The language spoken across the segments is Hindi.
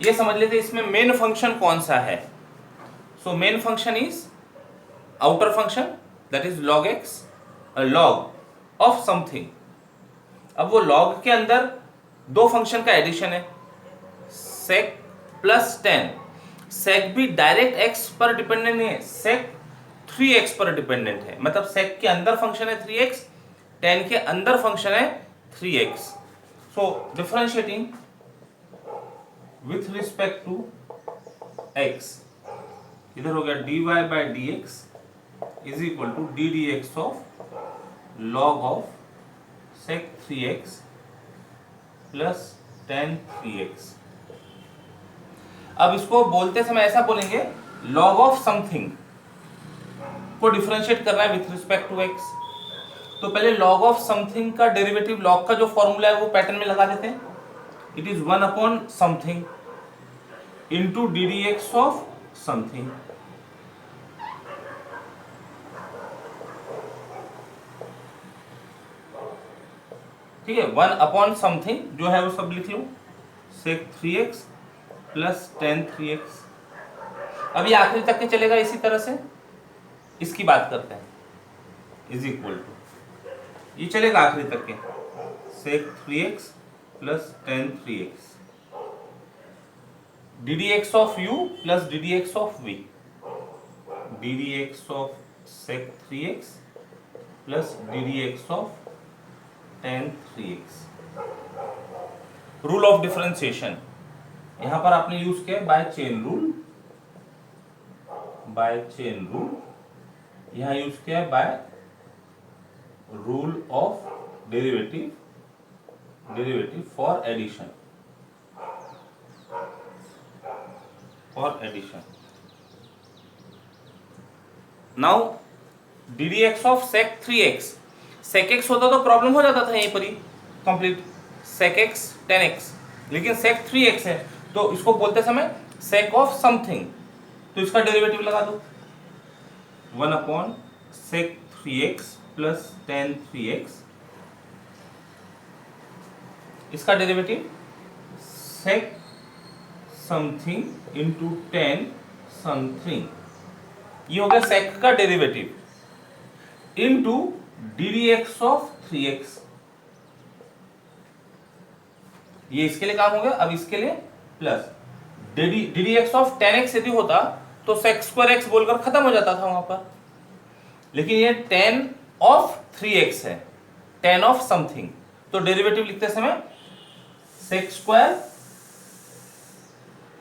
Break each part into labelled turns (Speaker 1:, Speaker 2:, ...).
Speaker 1: ये समझ लेते इसमें मेन फंक्शन कौन सा है। So main function is outer function that is log x, log of something. अब वो log के अंदर दो फंक्शन का एडिशन है, sec प्लस tan। sec भी डायरेक्ट x पर डिपेंडेंट नहीं है, sec 3x पर डिपेंडेंट है, मतलब sec के अंदर फंक्शन है 3x, tan के अंदर फंक्शन है 3x। So differentiating with respect to x, इधर हो गया dy by dx is equal to D D X of log of sec 3x plus tan 3x। अब इसको बोलते समय ऐसा बोलेंगे, log ऑफ समथिंग को डिफरेंशिएट करना है विथ रिस्पेक्ट टू x। तो पहले log ऑफ समथिंग का डेरिवेटिव, log का जो फॉर्मूला है वो पैटर्न में लगा देते हैं। It is 1 upon something into D D X of something. ठीक है, 1 अपॉन समथिंग जो है वो सब लिख लो, sec 3x plus tan 3x। अब ये आखिरी तक के चलेगा इसी तरह से, इसकी बात करते हैं, इज इक्वल टू ये चलेगा आखिरी तक के, sec 3x plus tan 3x D D X of u plus D D X of v, D D X of sec 3x plus D D X of tan 3x। Rule of differentiation यहां पर आपने यूज किया by chain rule, by chain rule, यहां यूज किया by rule of derivative, derivative for addition, for addition. Now D D X of sec 3x, sec x होता तो प्रॉब्लम हो जाता था यहीं पर ही complete, sec x tan x, लेकिन sec 3x है तो इसको बोलते समय sec ऑफ समथिंग, तो इसका डेरिवेटिव लगा दो, 1 upon sec 3x plus tan 3x, इसका derivative sec something into tan something, ये हो गया sec का derivative into D D X of 3x। ये इसके लिए काम हो गया। अब इसके लिए plus D D X of tan x यदि होता तो sec स्क्वायर x बोलकर खत्म हो जाता था वहां पर, लेकिन ये tan ऑफ 3x है, tan ऑफ समथिंग, तो डेरिवेटिव लिखते समय sec square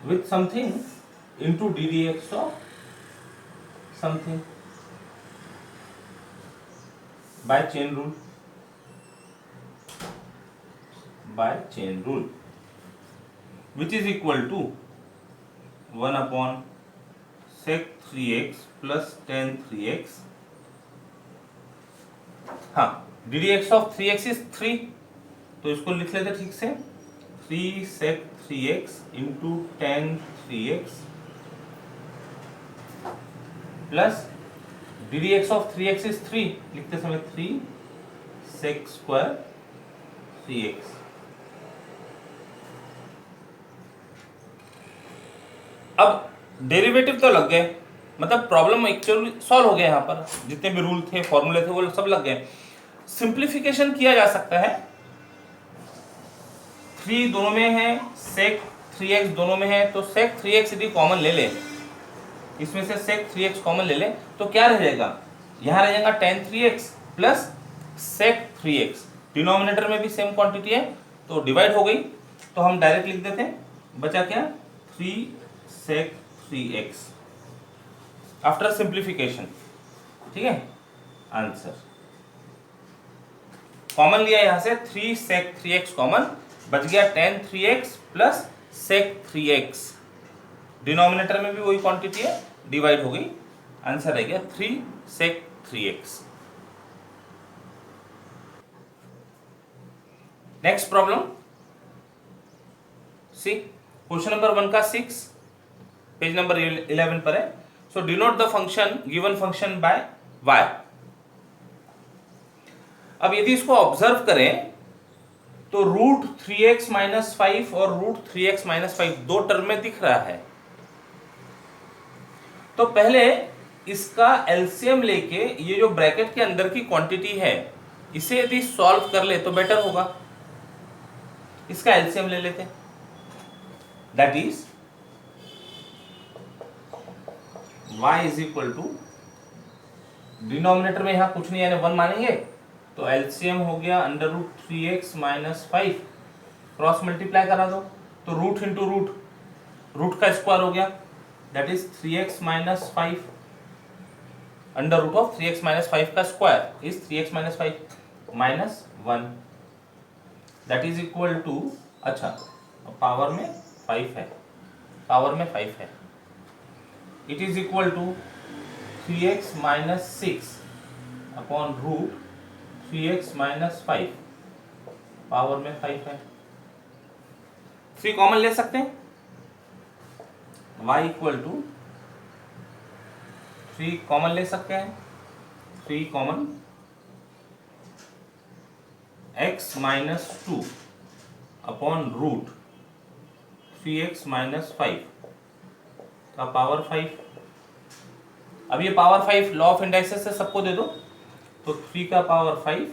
Speaker 1: with something into D D X of something by chain rule, by chain rule, which is equal to 1 upon sec 3x plus tan 3x। हाँ, D D X of 3x is 3, तो इसको लिख लेते ठीक से, 3 sec 3x into tan 3x plus D D X of 3x is 3, लिखते समय 3 sec स्क्वायर 3x। अब डेरिवेटिव तो लग गए, मतलब प्रॉब्लम एक्चुअली सॉल्व हो गया, यहाँ पर जितने भी रूल थे, फॉर्मूले थे, वो सब लग गए। सिंप्लीफिकेशन किया जा सकता है, 3 दोनों में है, sec 3x दोनों में है, तो sec 3x यदि कॉमन ले ले, इसमें से sec 3x कॉमन ले ले तो क्या रह जाएगा, यहां रह जाएगा tan 3x plus sec 3x, denominator में भी सेम क्वांटिटी है तो डिवाइड हो गई, तो हम डायरेक्ट लिख देते हैं, बचा क्या 3 sec 3x आफ्टर सिंप्लीफिकेशन। ठीक है, आंसर कॉमन लिया यहां से, 3 sec 3x कॉमन, बच गया tan 3x plus sec 3x, denominator में भी वही क्वांटिटी है, डिवाइड हो गई, आंसर रह गया 3 sec 3x। Next problem C, question number 1 का 6, पेज नंबर 11 पर है। So denote the function, given function by y। अब यदि इसको ऑब्जर्व करें तो रूट 3x माइनस 5 और रूट 3x माइनस 5 दो टर्म में दिख रहा है। तो पहले इसका एलसीएम लेके ये जो ब्रैकेट के अंदर की क्वांटिटी है इसे यदि सॉल्व कर ले तो बेटर होगा। इसका एलसीएम ले लेते हैं, that is y is equal to, denominator में यहां कुछ नहीं यानी 1 मानेंगे, तो एलसीएम हो गया under root 3x minus 5, cross multiply करा दो तो रूट इंटू रूट, रूट का स्क्वायर हो गया, that is 3x minus 5, under root of 3x minus 5 का square is 3x minus 5 minus 1, that is equal to, अच्छा पावर में 5 है, पावर में 5 है, it is equal to 3x minus 6 upon root 3x minus 5, power में 5 है। 3 कॉमन ले सकते हैं, y इक्वल टू 3 कॉमन ले सकते हैं, 3 common, x minus 2 upon root 3x minus 5 का पावर 5। अब ये पावर 5 लॉ ऑफ इंडाइसेस से सबको दे दो, तो 3 का पावर 5,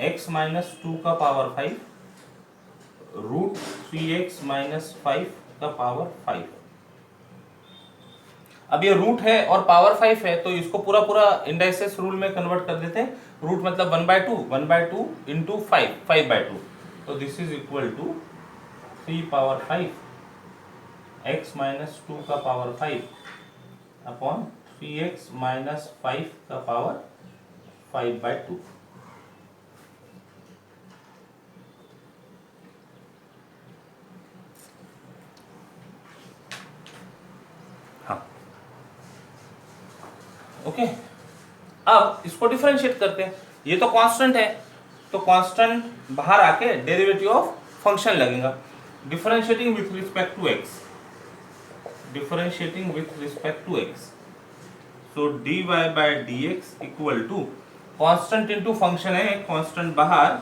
Speaker 1: x माइनस 2 का पावर 5, रूट 3x माइनस 5 का पावर 5। अब ये रूट है और पावर 5 है तो इसको पूरा पूरा इंडाइसेस रूल में कन्वर्ट कर देते हैं। रूट मतलब 1/2 इंटू 5/2, तो this is equal to 3 power 5 x minus 2 का पावर 5 अपॉन 3x माइनस 5 का पावर 5/2। हाँ ओके, अब इसको डिफरेंशिएट करते हैं। ये तो कांस्टेंट है, तो कांस्टेंट बाहर आके डेरिवेटिव ऑफ फंक्शन लगेगा, differentiating with respect to x, differentiating with respect to x, so dy by dx equal to constant into function है, कांस्टेंट बाहर,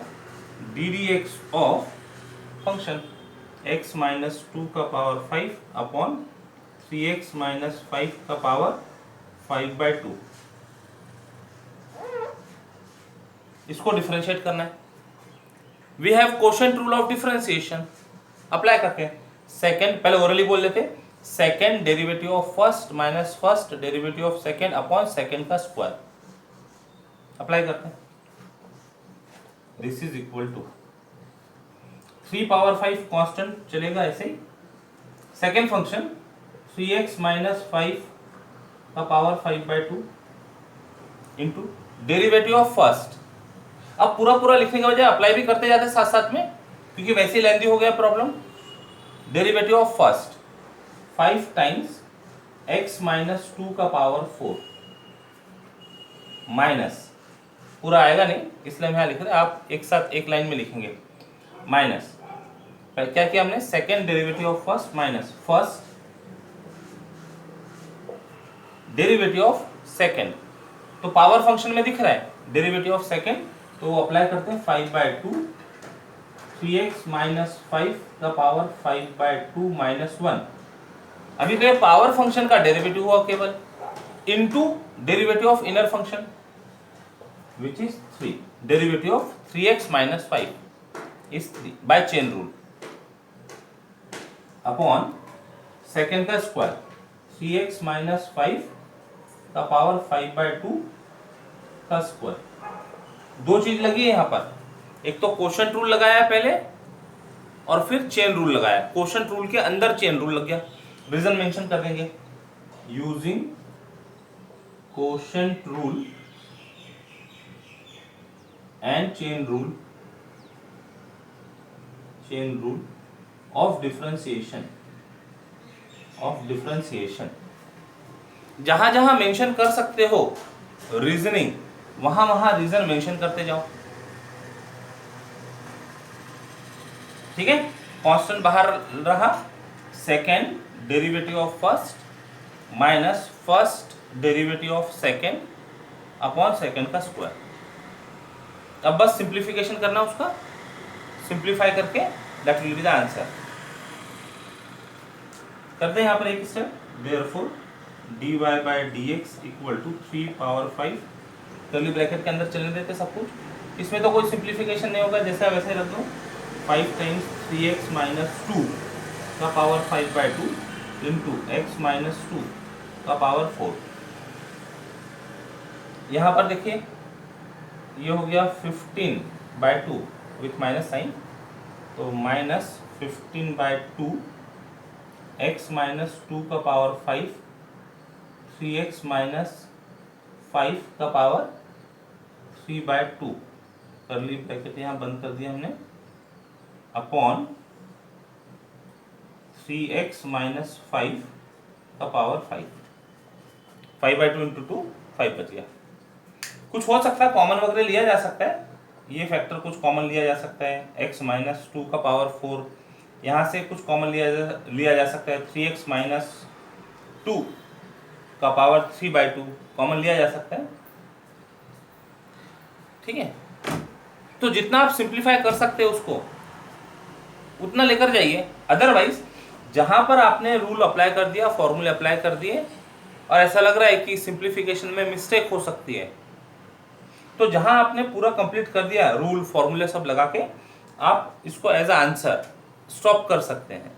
Speaker 1: ddx of function x minus 2 का पावर 5 अपॉन 3x माइनस 5 का पावर 5/2। इसको डिफरेंशिएट करना है। We have quotient rule of differentiation apply करते हैं। सेकंड, पहले ओरली बोल लेते, second derivative of first minus first derivative of second upon second का स्क्वायर अप्लाई करते हैं। This is equal to 3 power 5 constant चलेगा ऐसे ही, सेकंड फंक्शन 3x माइनस 5 का power 5/2 into derivative of first. अब पूरा पूरा लिखने के बजाय अप्लाई भी करते जाते साथ साथ में, क्योंकि वैसे ही लेंथी हो गया problem. Derivative of first 5 times x minus 2 का पावर 4 माइनस, पूरा आएगा नहीं इसलिए हम यहाँ लिख रहे हैं, आप एक साथ एक लाइन में लिखेंगे, माइनस क्या किया हमने, second derivative of first minus first derivative of second, तो पावर फंक्शन में दिख रहा है डेरिवेटिव ऑफ सेकेंड, तो अप्लाई करते हैं 5/2, 3x माइनस 5 का पावर 5/2 माइनस 1। अभी तो ये पावर फंक्शन का डेरिवेटिव हुआ केवल, into derivative of inner function which is 3, derivative of 3x minus 5 is 3 by chain rule upon second का स्क्वायर 3x माइनस 5 का पावर 5/2 का स्क्वायर। दो चीज लगी है यहाँ पर, एक तो क्वोशिएंट रूल लगाया पहले और फिर चेन रूल लगाया, क्वोशिएंट रूल के अंदर चेन रूल लग गया। रीजन मेंशन कर देंगे, using quotient rule and chain rule of differentiation. जहां जहां मेंशन कर सकते हो रीजनिंग, वहां वहां रीजन मेंशन करते जाओ, ठीक है। कांस्टेंट बाहर रहा, second derivative of first minus first derivative of second upon second का स्क्वायर। अब बस सिंप्लीफिकेशन करना उसका, सिंप्लीफाई करके that will be the answer. करते हैं यहाँ पर एक step. Therefore dy by dx equal to 3 power 5, curly bracket के अंदर चलने देते सब कुछ। इसमें तो कोई सिंप्लीफिकेशन नहीं होगा, जैसा वैसे रख दो। 5 टाइम्स 3x माइनस 2 का पावर 5/2 इंटू x माइनस 2 का पावर 4। यहाँ पर देखिए ये हो गया 15/2 विथ माइनस साइन, तो माइनस 15/2 x माइनस 2 का पावर 5, 3x माइनस 5 का पावर 3/2, कर्ली ब्रैकेट यहाँ बंद कर दिया हमने, अपॉन 3x माइनस 5 का पावर 5, 5/2 इंटू 2 5 बच गया। कुछ हो सकता है कॉमन वगैरह लिया जा सकता है, ये फैक्टर कुछ कॉमन लिया जा सकता है। x माइनस 2 का पावर 4, यहाँ से कुछ कॉमन लिया जा सकता है। 3x माइनस 2 का पावर 3/2 कॉमन लिया जा सकता है, ठीक है। तो जितना आप सिंप्लीफाई कर सकते हैं उसको उतना लेकर जाइए। अदरवाइज जहां पर आपने रूल अप्लाई कर दिया, फॉर्मूले अप्लाई कर दिए और ऐसा लग रहा है कि सिंप्लीफिकेशन में मिस्टेक हो सकती है, तो जहां आपने पूरा कंप्लीट कर दिया रूल फॉर्मूले सब लगा के, आप इसको एज अ आंसर स्टॉप कर सकते हैं।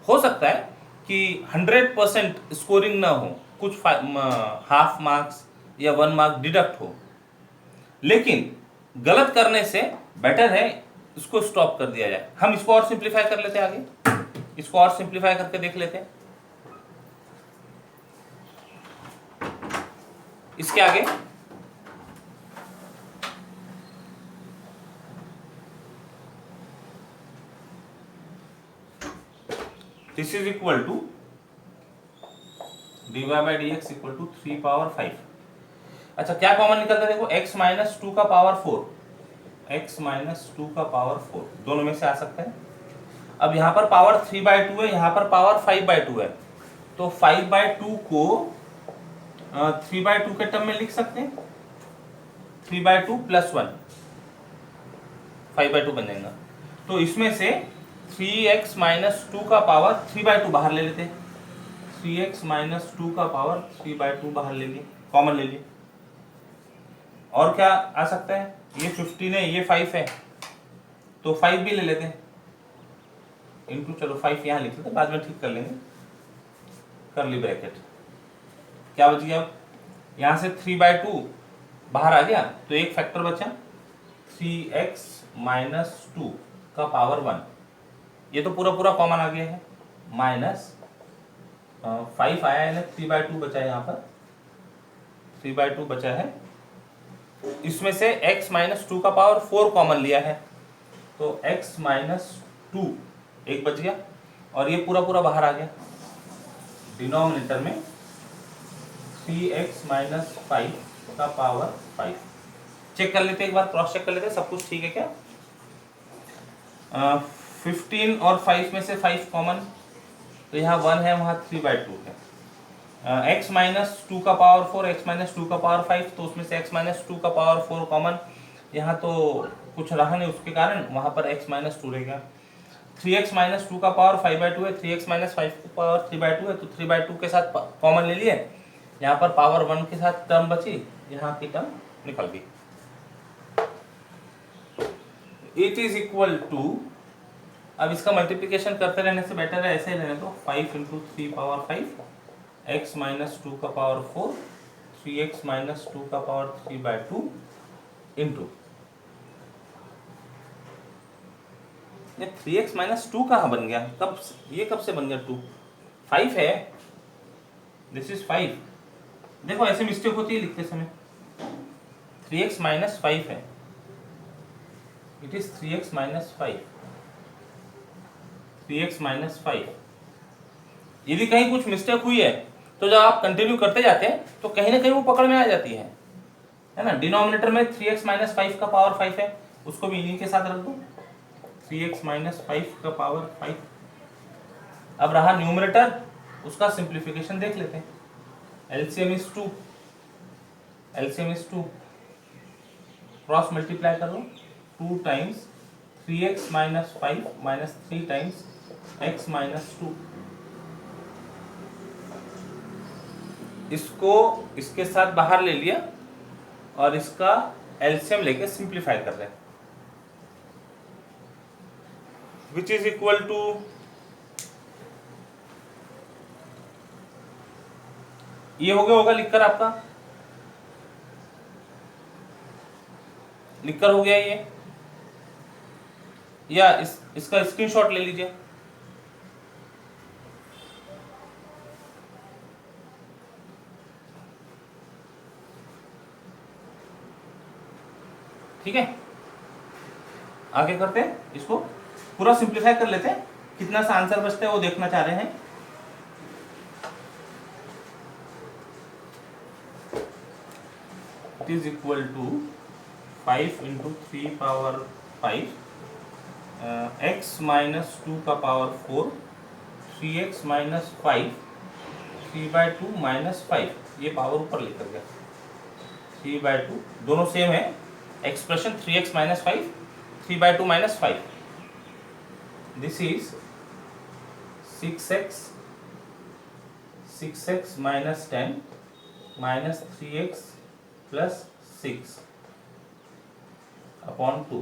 Speaker 1: हो सकता है कि 100% स्कोरिंग ना हो, कुछ हाफ मार्क्स या 1 मार्क डिडक्ट हो, लेकिन गलत करने से बेटर है इसको स्टॉप कर दिया जाए। हम इसको और सिंप्लीफाई कर लेते हैं, आगे इसको और सिंप्लीफाई करके देख लेते हैं। इसके आगे this is equal to dy by dx equal to 3 power 5। अच्छा क्या कॉमन निकलता है, देखो x माइनस 2 का पावर 4, x माइनस 2 का पावर 4 दोनों में से आ सकता है। अब यहाँ पर पावर 3/2 है, यहाँ पर पावर 5/2 है, तो 5/2 को 3/2 के टर्म में लिख सकते हैं। 3/2 प्लस 1 5/2 बन जाएगा। तो इसमें से 3x माइनस 2 का पावर 3/2 बाहर ले लेते हैं। 3x माइनस 2 का पावर 3/2 बाहर ले लिए, कॉमन ले लिए। और क्या आ सकता है, ये 15 है, ये 5 है, तो 5 भी ले लेते हैं इनटू, चलो 5 यहाँ लिख लेते हैं, बाद में ठीक कर लेंगे। कर्ली ब्रैकेट क्या बच गया, अब यहाँ से 3/2 बाहर आ गया, तो एक फैक्टर बचा 3x माइनस 2 का पावर 1, ये तो पूरा पूरा कॉमन आ गया है, माइनस 5 आया है, 3/2 बचा है, यहाँ पर 3/2 बचा है। इसमें से x माइनस 2 का पावर 4 कॉमन लिया है, तो x माइनस 2 एक बच गया, और ये पूरा पूरा बाहर आ गया। डिनोमिनेटर में 3x माइनस 5 का पावर 5। चेक कर लेते हैं एक बार, क्रॉस चेक कर लेते हैं सब कुछ ठीक है क्या। 15 और 5 में से 5 कॉमन, तो यहाँ 1 है, वहाँ 3/2 है। x माइनस 2 का पावर 4, x माइनस 2 का पावर 5, तो उसमें से x माइनस 2 का पावर 4 कॉमन, यहाँ तो कुछ रहा नहीं, उसके कारण वहाँ पर x माइनस 2 रहेगा। 3x माइनस 2 का पावर 5/2 है, 3x माइनस 5 का पावर 3/2 है, तो 3/2 के साथ कॉमन ले लिए, यहाँ पर पावर 1 के साथ टर्म बची, यहाँ की टर्म निकल गई। इट इज इक्वल टू, अब इसका मल्टीप्लिकेशन करते रहने से बेटर है ऐसे ही रहने दो, 5 इंटू 3 पावर 5, x माइनस 2 का पावर 4, 3x माइनस 2 का पावर 3/2 इंटू, ये 3x माइनस 2 कहाँ बन गया, कब ये कब से बन गया 2, 5 है, दिस इज 5। देखो ऐसे मिस्टेक होती है लिखते समय, 3x माइनस 5 है, it is 3x minus 5, 3x minus 5। यदि कहीं कुछ मिस्टेक हुई है तो जब आप कंटिन्यू करते जाते हैं तो कहीं ना कहीं वो पकड़ में आ जाती है ना। डिनोमिनेटर में 3x माइनस 5 का पावर 5 है, उसको भी इन्हीं के साथ रख दो, 3x माइनस 5 का पावर 5। अब रहा न्यूमरेटर, उसका सिंप्लीफिकेशन देख लेते हैं। LCM is 2, LCM is 2, cross multiply कर लो, 2 times 3x minus 5 minus 3 times x minus 2। इसको इसके साथ बाहर ले लिया और इसका एलसीएम लेके सिंप्लीफाई कर रहे हैं, विच इज इक्वल टू ये हो गया होगा लिखकर, आपका लिखकर हो गया ये, या इसका स्क्रीनशॉट ले लीजिए। ठीक है, आगे करते हैं, इसको पूरा सिंप्लीफाई कर लेते हैं, कितना सा आंसर बचता है वो देखना चाह रहे हैं। It is equal to 5 into 3 power 5 x minus 2 का पावर 4 3x माइनस 5 3/2 माइनस 5, ये पावर ऊपर लिखा गया 3/2, दोनों सेम है expression. 3x minus 5 3/2 minus 5, this is 6x minus 10 minus 3x plus 6 upon 2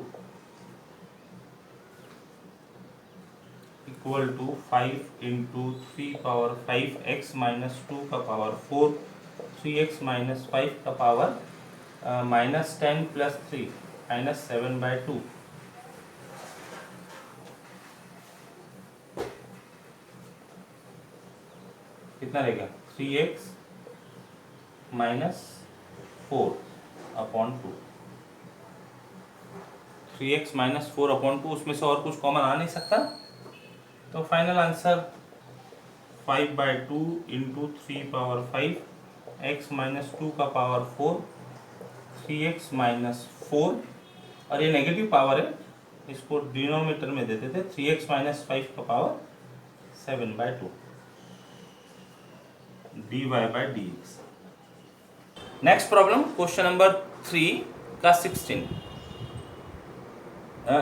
Speaker 1: equal to 5 into 3 power 5 x minus 2 का पावर 4 3x माइनस 5 का पावर माइनस 10 प्लस 3 माइनस 7/2। कितना रहेगा 3x minus 4 upon 2, 3x minus 4 upon 2, उसमें से और कुछ कॉमन आ नहीं सकता, तो final answer 5/2 into 3 power 5 x minus 2 का पावर 4 3x माइनस 4, और ये नेगेटिव पावर है, इसको डिनोमिनेटर में देते थे 3x माइनस 5 का power 7/2 dy/dx। Next problem question number 3 का 16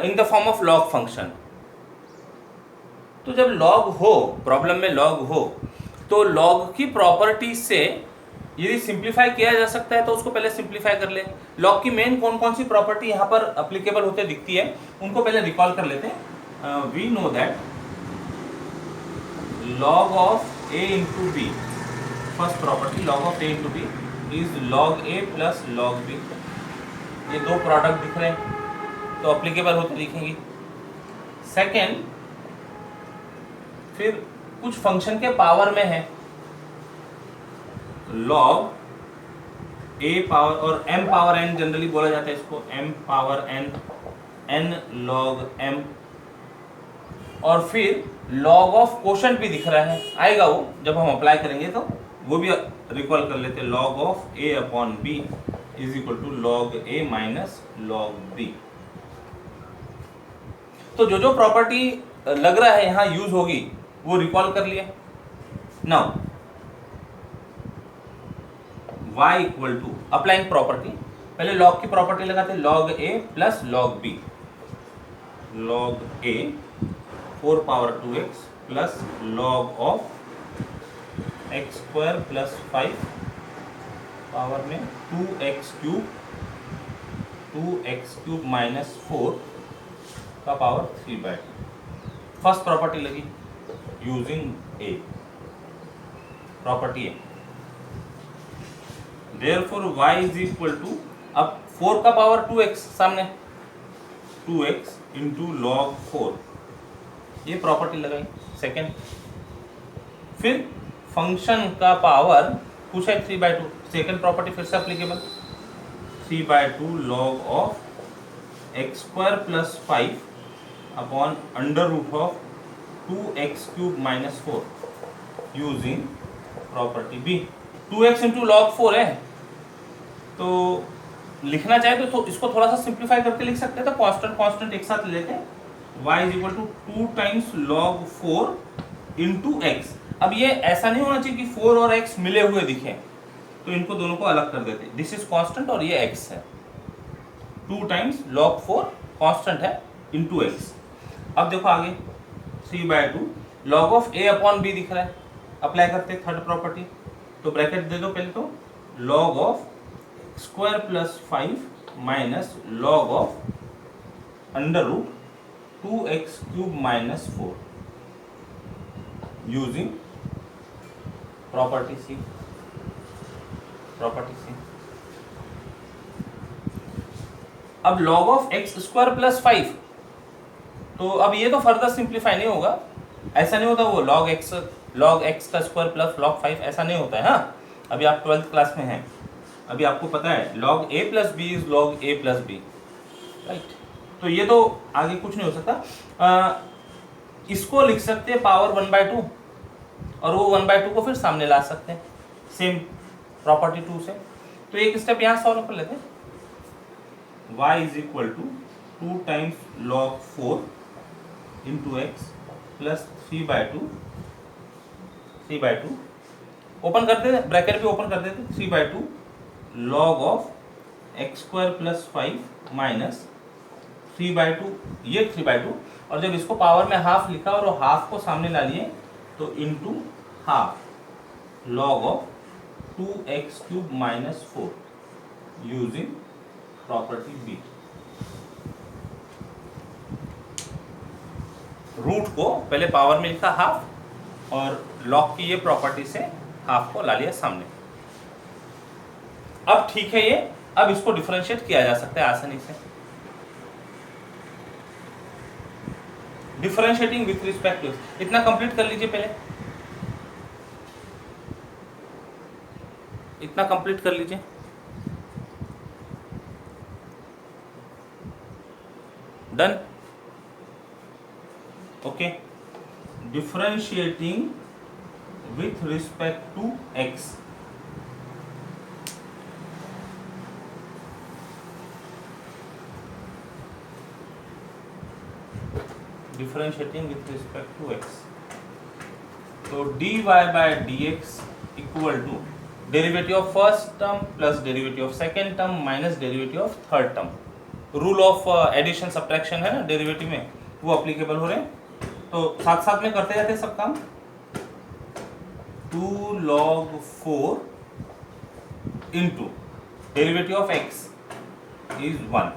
Speaker 1: in the form of log function. तो जब लॉग हो, प्रॉब्लम में लॉग हो, तो लॉग की प्रॉपर्टी से यदि सिंप्लीफाई किया जा सकता है तो उसको पहले सिंप्लीफाई कर ले। लॉग की मेन कौन कौन सी प्रॉपर्टी यहाँ पर अप्लीकेबल होते दिखती है, उनको पहले रिकॉल कर लेते हैं। We know that log of a into B, first property log of a into B is log a plus log b। ये दो प्रोडक्ट दिख रहे हैं तो अप्लीकेबल होते दिखेंगी। सेकेंड, फिर कुछ फंक्शन के पावर में है, लॉग a पावर और m पावर n जनरली बोला जाता है इसको, m power n, n log m, और फिर लॉग ऑफ कोशेंट भी दिख रहा है, आएगा वो जब हम अप्लाई करेंगे तो वो भी रिकॉल कर लेते हैं। Log of a upon b is equal to log a minus log b। तो जो जो प्रॉपर्टी लग रहा है यहाँ यूज होगी वो रिकॉल कर लिए। Now y equal to applying property, पहले लॉग की प्रॉपर्टी लगाते हैं, log a plus log b, log a 4 power 2x plus log of x square plus 5 power में 2x क्यूब माइनस 4 का पावर 3/2। फर्स्ट प्रॉपर्टी लगी यूजिंग a, प्रॉपर्टी है। Therefore y is equal to, अब 4 का पावर 2x सामने, 2x इंटू लॉग 4, ये प्रॉपर्टी लगाई सेकेंड। फिर फंक्शन का पावर पूछा है 3/2, सेकेंड प्रॉपर्टी फिर से applicable, 3/2 log of x square plus 5 upon under root of 2x cube minus 4 using property B. 2x into log 4 है, तो लिखना चाहे तो इसको थोड़ा सा सिंप्लीफाई करके लिख सकते हैं, तो कांस्टेंट एक साथ लेते हैं, y is equal to 2 times log 4 into x. अब ये ऐसा नहीं होना चाहिए कि 4 और x मिले हुए दिखें, तो इनको दोनों को अलग कर देते हैं, दिस इज कांस्टेंट और ये x है। 2 टाइम्स लॉग 4 कांस्टेंट है इंटू एक्स। अब देखो आगे 3/2 log of a upon b दिख रहा है, अप्लाई करते हैं थर्ड प्रॉपर्टी। तो ब्रैकेट दे दो पहले, तो log of square plus 5 minus log of under root 2x³ minus 4 using property C. अब log of x square plus 5, तो अब ये तो फर्दर सिंप्लीफाई नहीं होगा, ऐसा नहीं होता वो लॉग एक्स का स्क्वायर प्लस लॉग 5 ऐसा नहीं होता है। हाँ, अभी आप 12th क्लास में हैं, अभी आपको पता है log A plus B is log A plus B, right. तो ये तो आगे कुछ नहीं हो सकता। इसको लिख सकते हैं पावर 1/2 और वो 1/2 को फिर सामने ला सकते हैं सेम प्रॉपर्टी 2 से। तो एक स्टेप यहाँ सॉल्व कर लेते हैं। y is equal to 2 times log 4 into X plus 3/2 open कर देते, ब्रैकेट भी ओपन कर देते, 3/2 log of x square plus 5 minus 3/2, ये 3/2, और जब इसको पावर में हाफ लिखा और हाफ को सामने ला लिए तो into half log of 2x³ minus 4 using property B. Root को पहले पावर में लिखा हाफ और लॉग की ये प्रॉपर्टी से हाफ को ला लिया सामने। अब ठीक है, ये अब इसको डिफरेंशिएट किया जा सकता है आसानी से। डिफरेंशिएटिंग विथ रिस्पेक्ट टू, इतना कंप्लीट कर लीजिए पहले, इतना कंप्लीट कर लीजिए। Done, okay. Differentiating with respect to x, differentiating with respect to x, तो dy by dx equal to derivative of first term plus derivative of second term minus derivative of third term. Rule of addition subtraction है ना डेरिवेटिव में, वो अप्लीकेबल हो रहे हैं। तो साथ साथ में करते जाते हैं सब काम। 2 log 4 into derivative of x is 1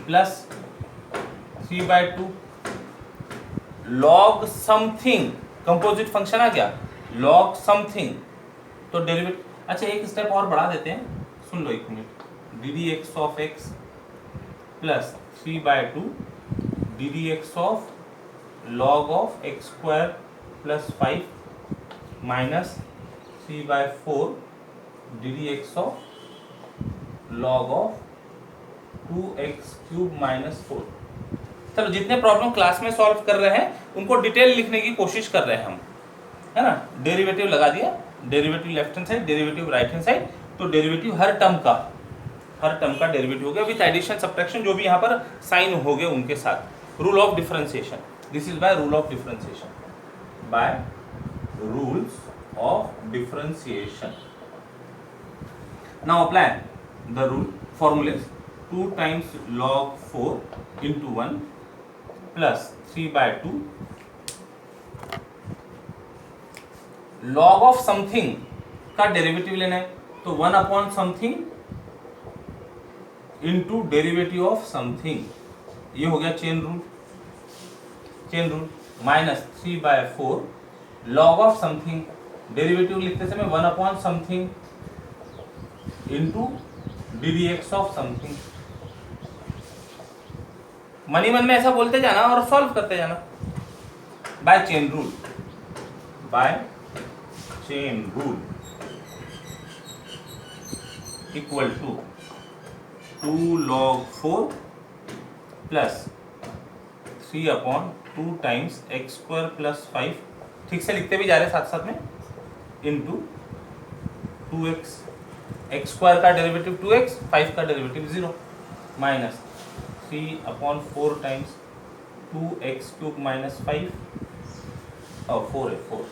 Speaker 1: plus 3/2 log something, composite function आ गया log समथिंग, तो डेरिवेटिव, अच्छा एक स्टेप और बढ़ा देते हैं, सुन लो एक minute, ddx of x plus 3/2 ddx of log of x square plus 5 minus 3/4 ddx of log of 2x³ minus 4। चलो जितने प्रॉब्लम क्लास में सॉल्व कर रहे हैं उनको डिटेल लिखने की कोशिश कर रहे हैं हम, है ना। डेरिवेटिव लगा दिया, derivative left hand side, derivative right hand side, तो डेरिवेटिव हर टर्म का डेरिवेटिव हो गया विथ एडिशन सब्ट्रैक्शन, जो भी यहाँ पर साइन हो गए उनके साथ। Rule of differentiation, this is by rule of differentiation, by rules of differentiation. Now apply the rule formulas. 2 times log 4 into 1 plus 3/2 log of something का डेरिवेटिव लेना है, तो 1 upon something into derivative of something, ये हो गया chain rule minus 3/4 log of something, derivative लिखते समय 1 upon something into ddx of something. Money मन में ऐसा बोलते जाना और सॉल्व करते जाना by chain rule, equal to 2 log 4 plus 3/2 times x square plus 5, ठीक से लिखते भी जा रहे साथ साथ में, इंटू 2x, एक्स स्क्वायर का डेरिवेटिव 2x, 5 का derivative 0, minus 3/4 times 2x³ minus 5 और 4 है 4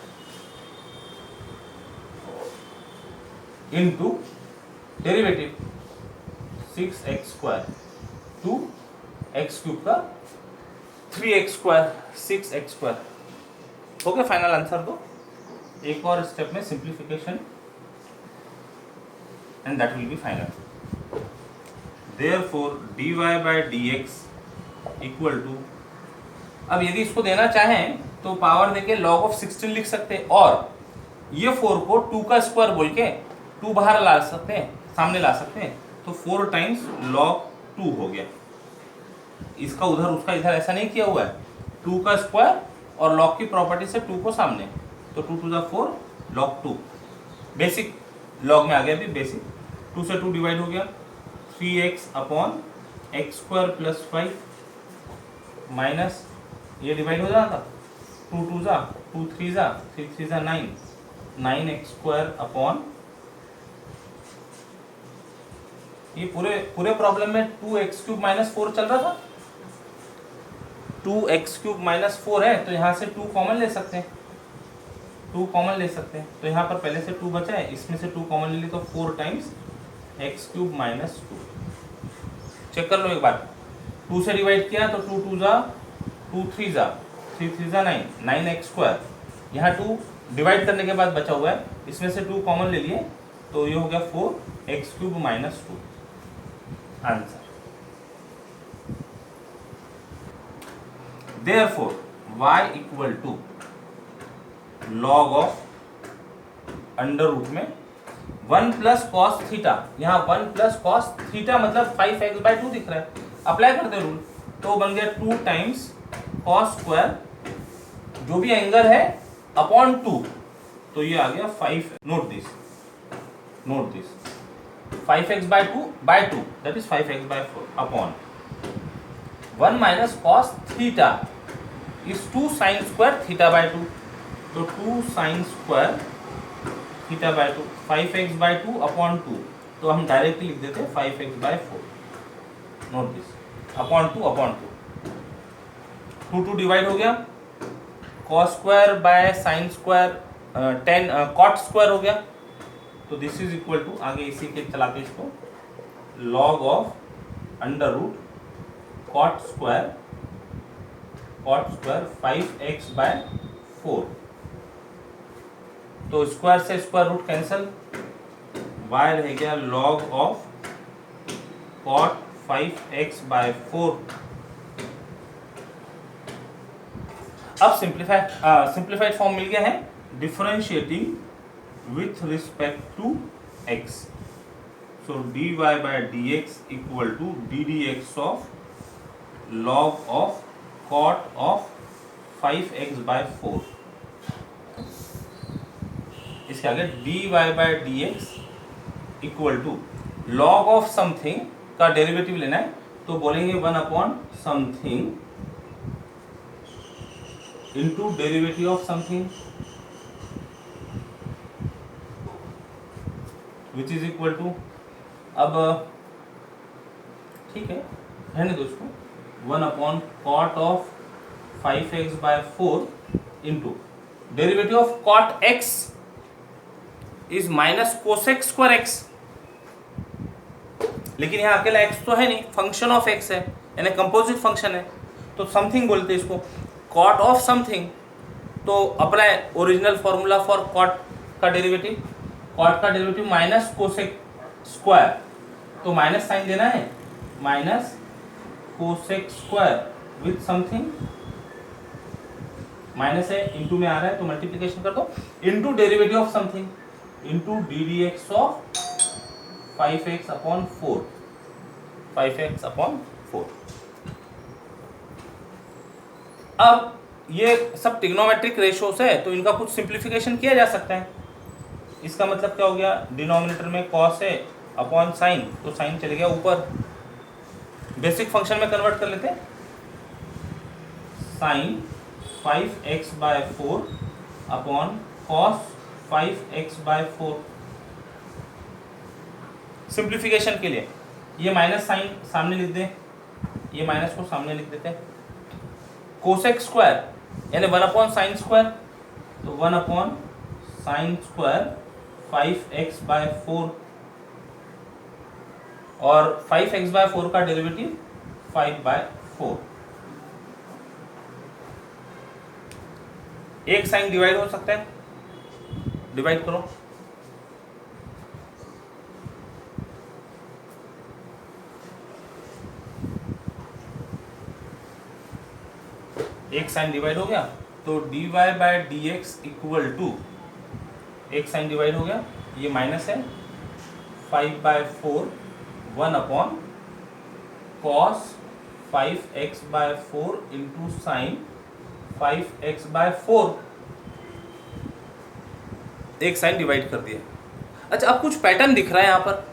Speaker 1: into derivative 6x² two x cube का 3x स्क्वायर 6x स्क्वायर हो गया फाइनल आंसर। तो एक और स्टेप में simplification and that will be final. Therefore dy by dx equal to, अब यदि इसको देना चाहें तो पावर देके log ऑफ 16 लिख सकते हैं, और ये 4 को 2 का स्क्वायर बोल के 2 बाहर ला सकते हैं, सामने ला सकते हैं, तो 4 टाइम्स log 2 हो गया। इसका उधर उसका इधर ऐसा नहीं किया हुआ है, 2 का स्क्वायर और log की प्रॉपर्टी से 2 को सामने, तो 2 to the 4 log 2, basic log में आ गया। अभी बेसिक 2 से 2 डिवाइड हो गया, 3x upon x square plus 5 minus ये डिवाइड हो जाता, 2 2 जा 2 3 जा 3 3 जा 9, 9x स्क्वायर अपॉन, ये पूरे प्रॉब्लम में 2x क्यूब माइनस 4 चल रहा था, 2x क्यूब माइनस 4 है, तो यहाँ से 2 कॉमन ले सकते हैं, 2 कॉमन ले सकते हैं, तो यहाँ पर पहले से 2 बचा है, इसमें से 2 कॉमन ले ली, तो 4 times x cube minus 2। Check कर लो एक बार, 2 से डिवाइड किया तो 2 2 जा 2 3 जा 3 3 जा 9, 9x स्क्वायर, यहाँ 2 डिवाइड करने के बाद बचा हुआ है, इसमें से 2 कॉमन ले लिए, तो ये हो गया 4x cube minus 2 answer. Therefore y equal to log of under root में 1 प्लस कॉस थीटा, यहाँ 1 प्लस कॉस थीटा मतलब 5x/2 दिख रहा है, अप्लाई करते रूल, तो बन गया 2 टाइम्स कॉस स्क्वायर जो भी एंगल है अपॉन 2, तो ये आ गया 5, note this 5x/2 that is 5x/4 upon 1 minus cos theta is 2 sine square theta, तो 2 साइन स्क्वायर थीटा/2 5x/2 अपॉन 2, तो हम डायरेक्टली लिख देते हैं 5x/4, note this upon 2 2 divide हो गया, cos square by sine square 10 cot square हो गया, तो दिस इज इक्वल टू, आगे इसी के चलाते इसको, log of under root cot square 5x/4, तो स्क्वायर से स्क्वायर रूट कैंसल, y रह गया log ऑफ कॉट 5x/4। अब सिंप्लीफाइड फॉर्म मिल गया है, differentiating with respect to x, so dy by dx equal to ddx of log of cot of 5x/4, इसके आगे dy by dx equal to log of something का डेरिवेटिव लेना है, तो बोलेंगे 1 upon something into derivative of something which is equal to, अब ठीक है रहने दो इसको, 1 upon cot of 5x/4 into derivative of cot x is minus cosec square x, लेकिन यहाँ अकेला x तो है नहीं, फंक्शन ऑफ x है, यानी कंपोजिट फंक्शन है, तो समथिंग बोलते हैं इसको, कॉट ऑफ समथिंग, तो apply original formula for cot का डेरिवेटिव, कॉट का डेरिवेटिव माइनस कोसेक स्क्वायर, तो माइनस साइन देना है, minus cosec square with something, minus है इंटू में आ रहा है तो मल्टीप्लिकेशन कर दो, into derivative of something into ddx of 5x/4, 5x/4। अब ये सब ट्रिग्नोमेट्रिक रेशियोस है, तो इनका कुछ सिंप्लीफिकेशन किया जा सकता है। इसका मतलब क्या हो गया, डिनोमिनेटर में कॉस है अपॉन साइन, तो साइन चले गया ऊपर, बेसिक फंक्शन में कन्वर्ट कर लेते हैं, sign 5x/4 upon cos 5x/4। Simplification के लिए ये माइनस साइन सामने लिख दें, ये माइनस को सामने लिख देते हैं, कोसेक स्क्वायर यानी 1 अपॉन साइन स्क्वायर, तो 1 अपॉन साइन स्क्वायर 5x/4, और 5x/4 का डेरिवेटिव 5/4। 4। एक साइन डिवाइड हो सकता है, डिवाइड करो। एक साइन डिवाइड हो गया, तो dy by dx equal to, एक साइन डिवाइड हो गया, ये माइनस है 5/4 1 upon cos 5x/4 into sine 5x/4। एक साइन डिवाइड कर दिया। अच्छा, अब कुछ पैटर्न दिख रहा है यहाँ पर,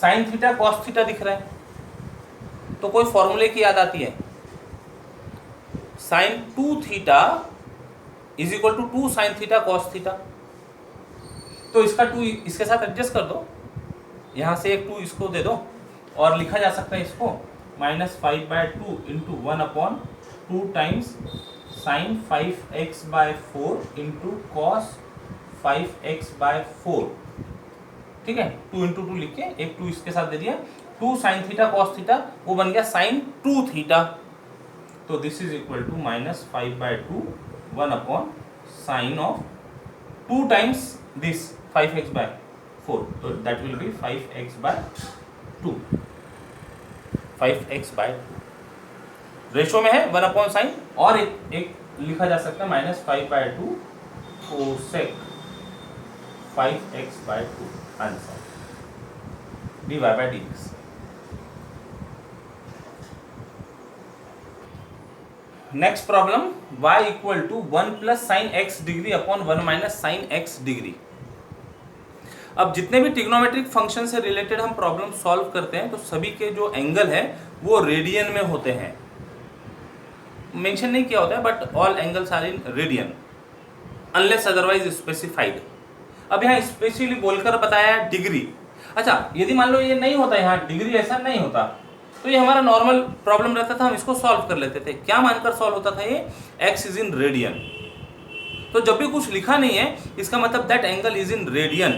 Speaker 1: साइन थीटा कॉस थीटा दिख रहा है, तो कोई फॉर्मूले की याद आती है, sine 2 theta is equal to 2 sine theta cos theta. तो इसका 2 इसके साथ एडजस्ट कर दो, यहां से एक 2 इसको दे दो, और लिखा जा सकता है इसको -5/2 into 1 upon 2 times sign 5x/4 into cos 5x/4। ठीक है, 2 इंटू 2 लिख के एक 2 इसके साथ दे दिया, 2 साइन थीटा कॉस थीटा, वो बन गया साइन 2 थीटा। तो this is equal to -5/2 1 upon sine of 2 times this 5x/4, तो that will B 5x/2, 5x/2 ratio में है 1 अपॉन साइन, और एक लिखा जा सकता है -5/2 cosec 5x/2 answer dy/dx। Next problem, y equal to 1 plus sine x degree upon 1 minus sine x degree. अब जितने भी ट्रिग्नोमेट्रिक फंक्शन से रिलेटेड हम प्रॉब्लम सॉल्व करते हैं, तो सभी के जो एंगल है वो रेडियन में होते हैं। मेंशन नहीं किया होता है, but all angles are in radian unless otherwise specified. अब यहाँ स्पेशली बोलकर बताया है डिग्री। अच्छा, यदि मान लो ये नहीं होता, यहाँ डिग्री ऐसा नहीं होता, तो ये हमारा नॉर्मल प्रॉब्लम रहता था, हम इसको सॉल्व कर लेते थे। क्या मानकर सॉल्व होता था ये, x इज इन रेडियन। तो जब भी कुछ लिखा नहीं है, इसका मतलब that angle is in radian.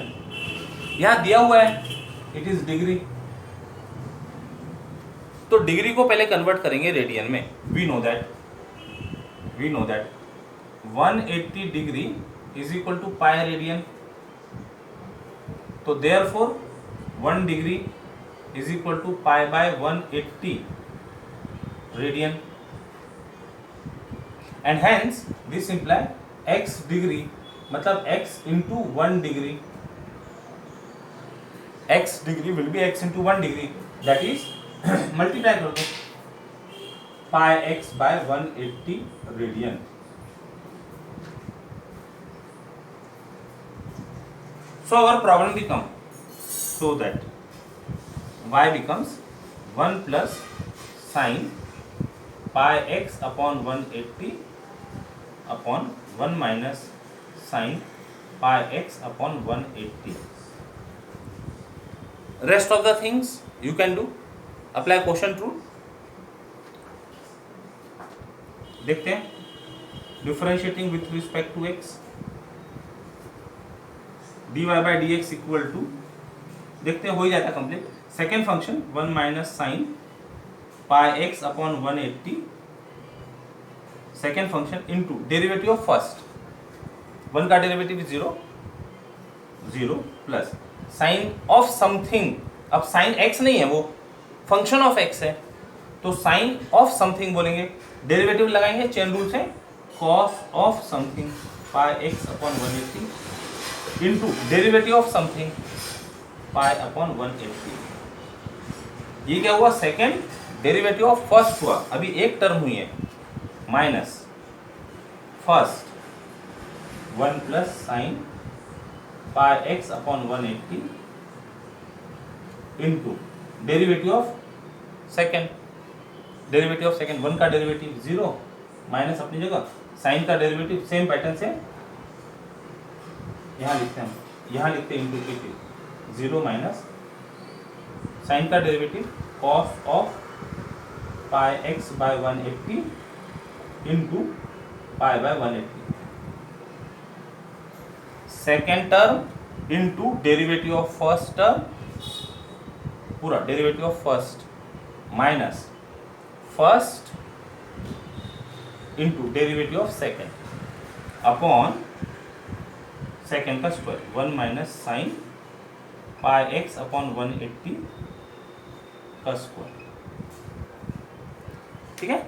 Speaker 1: यहां दिया हुआ है इट इज डिग्री, तो डिग्री को पहले कन्वर्ट करेंगे रेडियन में। We know that 180 degree is equal to pi radian. तो therefore 1 degree is equal to pi by 180 radian, and hence this imply x degree मतलब x into 1 degree, x degree will be x into 1 degree, that is multiply कर दो पाई x by 180 radian. So our problem becomes so that y becomes 1 plus sin pi x upon 180 upon 1 minus sin pi x upon 180. Rest of the things you can do. Apply quotient rule. देखते हैं differentiating with respect to x, dy by dx equal to, देखते हैं हो ही जाता है complete. Second function 1 minus sine pi x upon 180, second function into derivative of first, 1 का derivative 0 0 plus sine of something. अब साइन x नहीं है, वो फंक्शन ऑफ x है, तो साइन ऑफ समथिंग बोलेंगे, डेरिवेटिव लगाएंगे चेन रूल से, cos of something pi x upon 180 into derivative of something pi upon 180। ये क्या हुआ, सेकेंड डेरिवेटिव ऑफ फर्स्ट हुआ, अभी एक टर्म हुई है, minus first 1 plus sign pi x upon 180 into derivative of second, derivative of second 1 का डेरिवेटिव 0 माइनस अपनी जगह, साइन का डेरिवेटिव सेम पैटर्न से यहाँ लिखते हैं, यहाँ लिखते हैं इंटू 0 माइनस साइन का derivative cos of pi x by 180 into pi by 180, second term into derivative of first term, पूरा derivative of first minus first into derivative of second upon second का square 1 minus sine pi x upon 180 का स्क्वायर। ठीक है,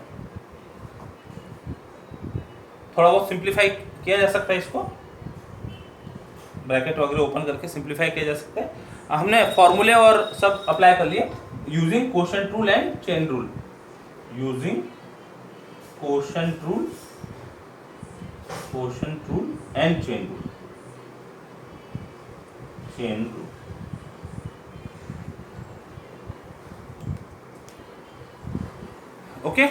Speaker 1: थोड़ा बहुत सिंप्लीफाई किया जा सकता है, इसको ब्रैकेट वगैरह ओपन करके सिंप्लीफाई किया जा सकता है। हमने फॉर्मूले और सब अप्लाई कर लिए using quotient rule and chain rule, using quotient rule and chain rule, okay.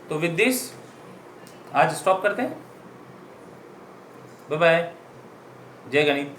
Speaker 1: तो विद दिस आज स्टॉप करते हैं। बाय बाय, जय गणित।